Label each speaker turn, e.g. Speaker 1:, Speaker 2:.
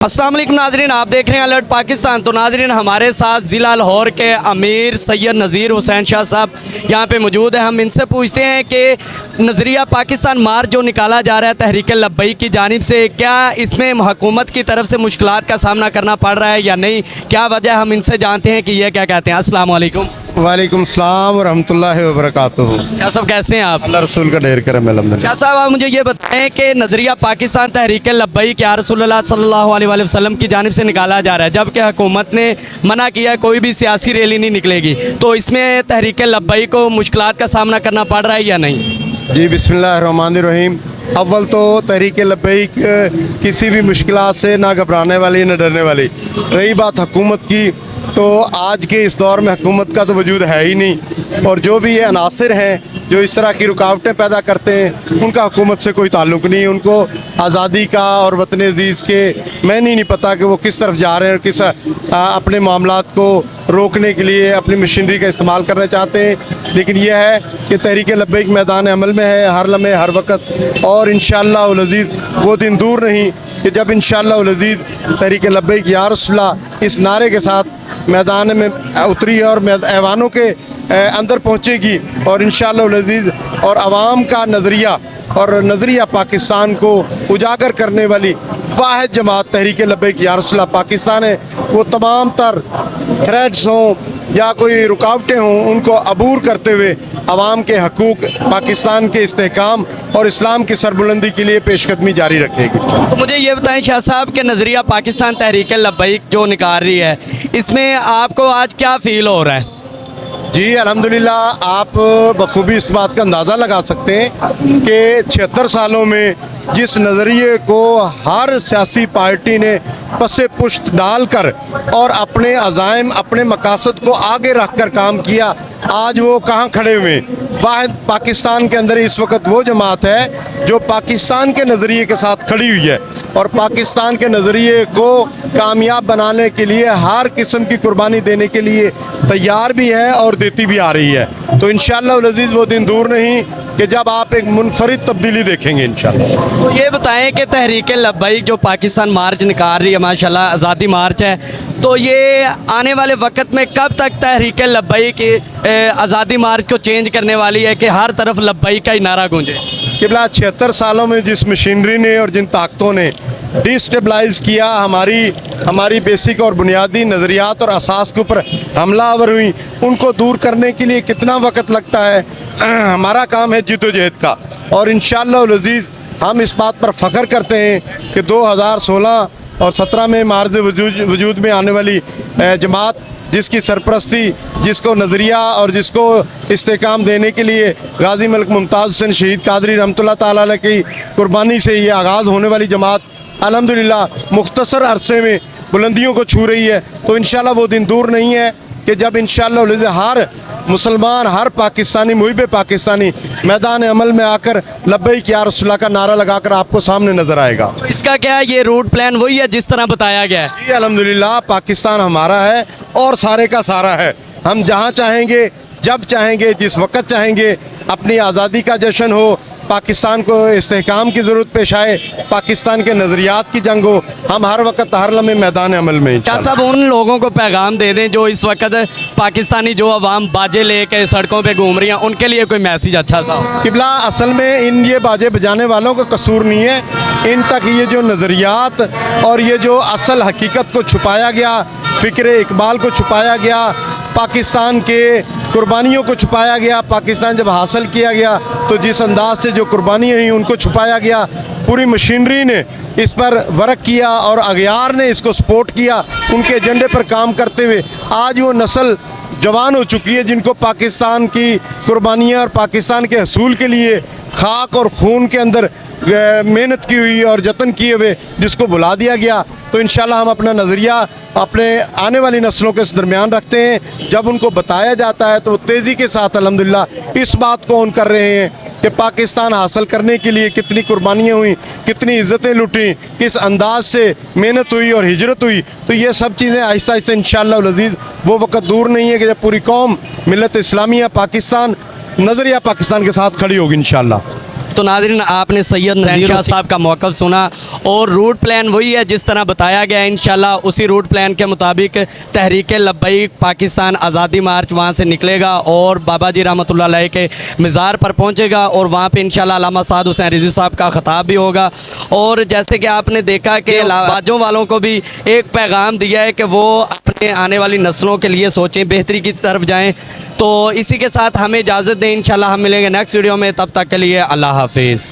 Speaker 1: अस्सलाम वालेकुम नाजरीन, आप देख रहे हैं अलर्ट पाकिस्तान। तो नाजरीन, हमारे साथ ज़िला लाहौर के अमीर सैयद नज़ीर हुसैन शाह साहब यहाँ पे मौजूद है। हम इनसे पूछते हैं कि नज़रिया पाकिस्तान मार्च जो निकाला जा रहा है तहरीक लब्बैक की जानिब से, क्या इसमें हुकूमत की तरफ से मुश्किलात का सामना करना पड़ रहा है या नहीं, क्या वजह, हम इनसे जानते हैं कि ये क्या कहते हैं। अस्सलाम वालेकुम।
Speaker 2: वालेकुम सलाम व रहमतुल्लाहि व बरकातुहू।
Speaker 1: शाह साहब कैसे हैं आप?
Speaker 2: अल्लाह रसूल का ढेर करम अल्हम्दुलिल्लाह।
Speaker 1: शाह साहब, आप मुझे ये बताएं कि नज़रिया पाकिस्तान तहरीक लब्बैक या रसूलुल्लाह सल्लल्लाहु अलैहि वसल्लम की जानिब से निकाला जा रहा है, जबकि हुकूमत ने मना किया कोई भी सियासी रैली नहीं निकलेगी, तो इसमें तहरीक लब्बैक को मुश्किलात का सामना करना पड़ रहा है या नहीं?
Speaker 2: जी बिस्मिल्लाहिर्रहमानिर्रहीम। अव्वल तो तहरीक लब्बैक किसी भी मुश्किलात से ना घबराने वाली ना डरने वाली। रही बात हुकूमत की, तो आज के इस दौर में हुकूमत का तो वजूद है ही नहीं, और जो भी ये अनासिर हैं जो इस तरह की रुकावटें पैदा करते हैं उनका हुकूमत से कोई ताल्लुक़ नहीं। उनको आज़ादी का और वतन अज़ीज़ के मैंने नहीं पता कि वो किस तरफ जा रहे हैं और किस अपने मामलात को रोकने के लिए अपनी मशीनरी का इस्तेमाल करना चाहते हैं। लेकिन यह है कि तहरीक लब्बैक मैदान अमल में है हर लम्हे हर वक्त, और इंशाअल्लाह अज़ीज़ वो दिन दूर नहीं कि जब इंशाअल्लाह अज़ीज़ तहरीक लब्बैक या रसूलल्लाह इस नारे के साथ मैदान में उतरी और ऐवानों के अंदर पहुँचेगी, और इंशाअल्लाह अज़ीज़ और आवाम का नज़रिया और नज़रिया पाकिस्तान को उजागर करने वाली वाहिद जमात तहरीक लब्बैक या रसूलल्लाह पाकिस्तान है। वो तमाम तर थ्रेड्स हों या कोई रुकावटें हों, उनको अबूर करते हुए आवाम के हकूक़, पाकिस्तान के इस्तेहकाम और इस्लाम की सरबुलंदी के लिए पेशकदमी जारी रखेगी।
Speaker 1: तो मुझे ये बताएं शाह साहब कि नज़रिया पाकिस्तान तहरीक लब्बैक जो निकाल रही है, इसमें आपको आज क्या फ़ील हो रहा है?
Speaker 2: जी अल्हम्दुलिल्लाह, आप बखूबी इस बात का अंदाज़ा लगा सकते हैं कि 76 सालों में जिस नज़रिए को हर सियासी पार्टी ने पसे पुश्त डालकर और अपने अज़ाइम अपने मकासद को आगे रख कर काम किया, आज वो कहाँ खड़े हुए। वाहिद पाकिस्तान के अंदर इस वक्त वो जमात है जो पाकिस्तान के नज़रिए के साथ खड़ी हुई है और पाकिस्तान के नज़रिए को कामयाब बनाने के लिए हर किस्म की कुर्बानी देने के लिए तैयार भी है और देती भी आ रही है। तो इंशाअल्लाह अज़ीज़ वो दिन दूर नहीं कि जब आप एक मुनफरिद तब्दीली देखेंगे इंशाअल्लाह।
Speaker 1: तो ये बताएं कि तहरीक लब्बैक जो पाकिस्तान मार्च निकाल रही है, माशाल्लाह आज़ादी मार्च है, तो ये आने वाले वक्त में कब तक तहरीक लब्बैक आज़ादी मार्च को चेंज करने वाली है कि हर तरफ लब्बैक का ही नारा गूंजे?
Speaker 2: किबला 76 सालों में जिस मशीनरी ने और जिन ताकतों ने डिस्टेबलाइज़ किया, हमारी बेसिक और बुनियादी नज़रियात और असास के ऊपर हमलावर हुई, उनको दूर करने के लिए कितना वक्त लगता है। हमारा काम है जिद्दोजहद का, और इंशाअल्लाह अज़ीज़ हम इस बात पर फ़ख्र करते हैं कि 2016 और 17 में मार्ज वजूद में आने वाली जमात जिसकी सरपरस्ती, जिसको नज़रिया और जिसको इस्तेहकाम देने के लिए गाज़ी मलिक मुमताज़ हुसैन शहीद कादरी रहमतुल्लाह ताला अलैह की कुर्बानी से ये आगाज़ होने वाली जमात अल्हम्दुलिल्लाह मुख्तसर अरसे में बुलंदियों को छू रही है। तो इंशाअल्लाह वो दिन दूर नहीं है कि जब इंशाअल्लाह हर मुसलमान, हर पाकिस्तानी, मुहिब पाकिस्तानी मैदान अमल में आकर लब्बैक या रसूलल्लाह का नारा लगाकर आपको सामने नज़र आएगा।
Speaker 1: तो इसका क्या है, ये रूट प्लान वही है जिस तरह बताया गया है?
Speaker 2: जी अल्हम्दुलिल्लाह, पाकिस्तान हमारा है और सारे का सारा है। हम जहाँ चाहेंगे, जब चाहेंगे, जिस वक्त चाहेंगे अपनी आज़ादी का जश्न हो, पाकिस्तान को इस्तेहकाम की ज़रूरत पेश आए, पाकिस्तान के नज़रियात की जंग हो, हम हर वक्त हर लम्हे मैदान अमल में।
Speaker 1: क्या सब उन लोगों को पैगाम दे दें जो इस वक्त पाकिस्तानी जो अवाम बाजे लेके सड़कों पे घूम रही हैं, उनके लिए कोई मैसेज अच्छा सा हो?
Speaker 2: किबला असल में इन ये बाजे बजाने वालों का कसूर नहीं है, इन तक ये जो नज़रियात और ये जो असल हकीकत को छुपाया गया, फ़िक्र इकबाल को छुपाया गया, पाकिस्तान के कुर्बानियों को छुपाया गया, पाकिस्तान जब हासिल किया गया तो जिस अंदाज से जो कुर्बानियाँ हुई उनको छुपाया गया, पूरी मशीनरी ने इस पर वर्क किया और अगयार ने इसको सपोर्ट किया, उनके एजेंडे पर काम करते हुए आज वो नस्ल जवान हो चुकी है जिनको पाकिस्तान की कुर्बानियाँ और पाकिस्तान के हसूल के लिए खाक और खून के अंदर मेहनत की हुई और जतन किए हुए जिसको बुला दिया गया। तो इंशाल्लाह हम अपना नज़रिया अपने आने वाली नस्लों के दरमियान रखते हैं। जब उनको बताया जाता है तो वो तेज़ी के साथ अल्हम्दुलिल्लाह इस बात को ऑन कर रहे हैं कि पाकिस्तान हासिल करने के लिए कितनी कुर्बानियाँ हुई, कितनी इज़्ज़तें लुटी, किस अंदाज से मेहनत हुई और हिजरत हुई। तो ये सब चीज़ें आहिस्ता आहिस्ता इंशाअल्लाह अज़ीज़ वो वक्त दूर नहीं है कि जब पूरी कौम मिल्लत इस्लामिया पाकिस्तान नज़रिया पाकिस्तान के साथ खड़ी होगी इंशाअल्लाह।
Speaker 1: तो नाज़रीन आपने सैयद नज़ीर शाह साहब का मौक़िफ़ सुना और रूट प्लान वही है जिस तरह बताया गया है। इंशाल्लाह उसी रूट प्लान के मुताबिक तहरीक लब्बैक पाकिस्तान आज़ादी मार्च वहाँ से निकलेगा और बाबा जी रहमतुल्लाह अलैह के मज़ार पर पहुँचेगा और वहाँ पे इंशाल्लाह अल्लामा साद हुसैन रिज़वी साहब का ख़िताब भी होगा। और जैसे कि आपने देखा कि बाजों वालों को भी एक पैगाम दिया है कि वो अपने आने वाली नस्लों के लिए सोचें, बेहतरी की तरफ जाएँ। तो इसी के साथ हमें इजाज़त दें, इंशाल्लाह हम मिलेंगे नेक्स्ट वीडियो में, तब तक के लिए अल्लाह हाफिज़।